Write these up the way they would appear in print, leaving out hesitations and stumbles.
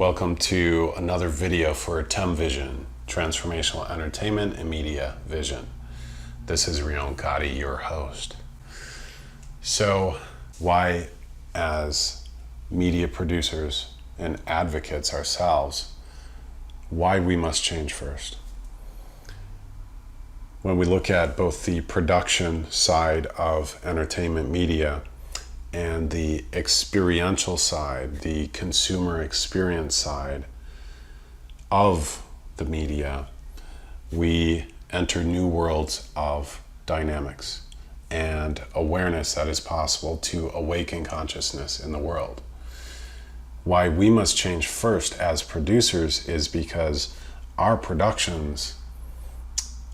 Welcome to another video for TEM Vision, Transformational Entertainment and Media Vision. This is Rion Gotti, your host. So why, as media producers and advocates ourselves, why we must change first? When we look at both the production side of entertainment media and the experiential side, the consumer experience side of the media, we enter new worlds of dynamics and awareness that is possible to awaken consciousness in the world. Why we must change first as producers is because our productions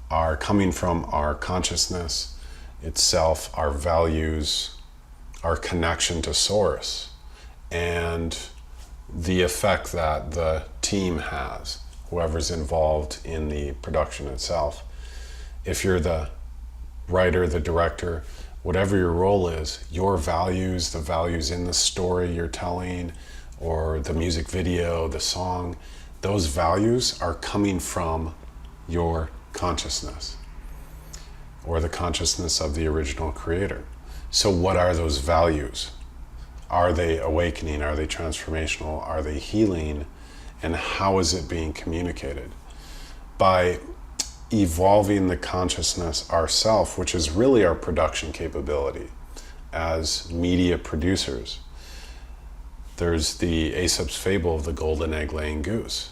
are coming from our consciousness itself, our values, our connection to source, and the effect that the team has, whoever's involved in the production itself. If you're the writer, the director, whatever your role is, your values, the values in the story you're telling, or the music video, the song, those values are coming from your consciousness, or the consciousness of the original creator. So what are those values? Are they awakening? Are they transformational? Are they healing? And how is it being communicated? By evolving the consciousness ourselves, which is really our production capability as media producers. There's the Aesop's fable of the golden egg laying goose.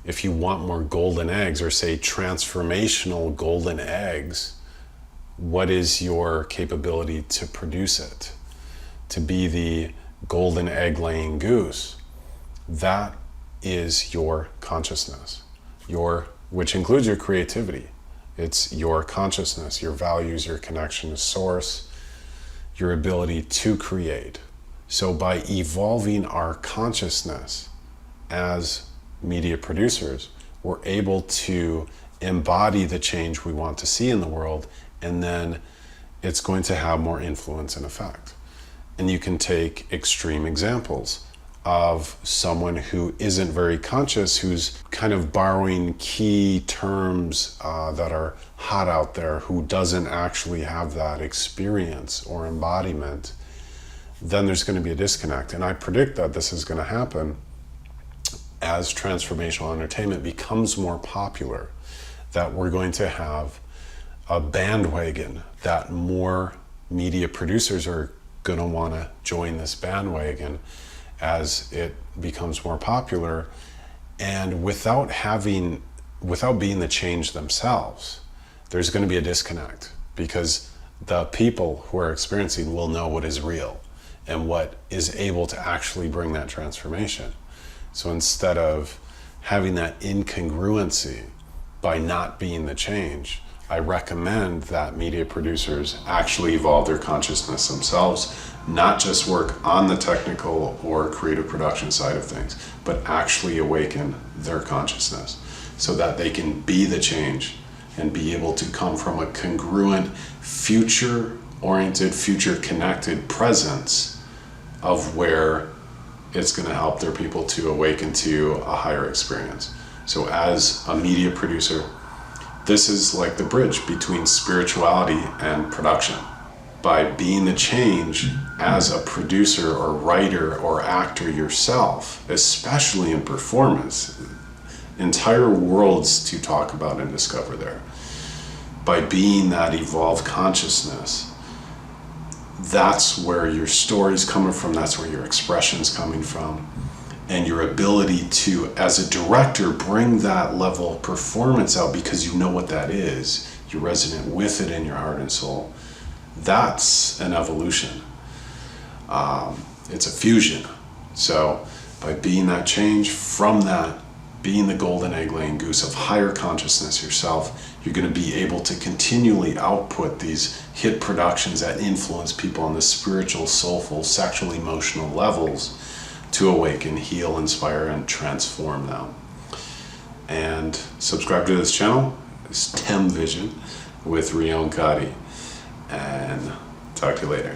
If you want more golden eggs, or say transformational golden eggs, what is your capability to produce it? To be the golden egg laying goose. That is your consciousness, which includes your creativity. It's your consciousness, your values, your connection to source, your ability to create. So by evolving our consciousness as media producers, we're able to embody the change we want to see in the world, and then it's going to have more influence and effect. And you can take extreme examples of someone who isn't very conscious, who's kind of borrowing key terms that are hot out there, who doesn't actually have that experience or embodiment. Then there's going to be a disconnect. And I predict that this is going to happen as transformational entertainment becomes more popular, that we're going to have a bandwagon, that more media producers are going to want to join this bandwagon as it becomes more popular, and without being the change themselves, there's going to be a disconnect, because the people who are experiencing will know what is real and what is able to actually bring that transformation. So instead of having that incongruency by not being the change, I recommend that media producers actually evolve their consciousness themselves, not just work on the technical or creative production side of things, but actually awaken their consciousness so that they can be the change and be able to come from a congruent, future-oriented, future-connected presence of where it's going to help their people to awaken to a higher experience. So as a media producer, this is like the bridge between spirituality and production. By being the change as a producer or writer or actor yourself, especially in performance, entire worlds to talk about and discover there. By being that evolved consciousness, that's where your story's coming from, that's where your expression's coming from. And your ability to, as a director, bring that level of performance out because you know what that is. You're resonant with it in your heart and soul. That's an evolution. It's a fusion. So by being that change, from that, being the golden egg laying goose of higher consciousness yourself, you're going to be able to continually output these hit productions that influence people on the spiritual, soulful, sexual, emotional levels, to awaken, heal, inspire, and transform them. And subscribe to this channel. It's TEM Vision with Rion Gotti. And talk to you later.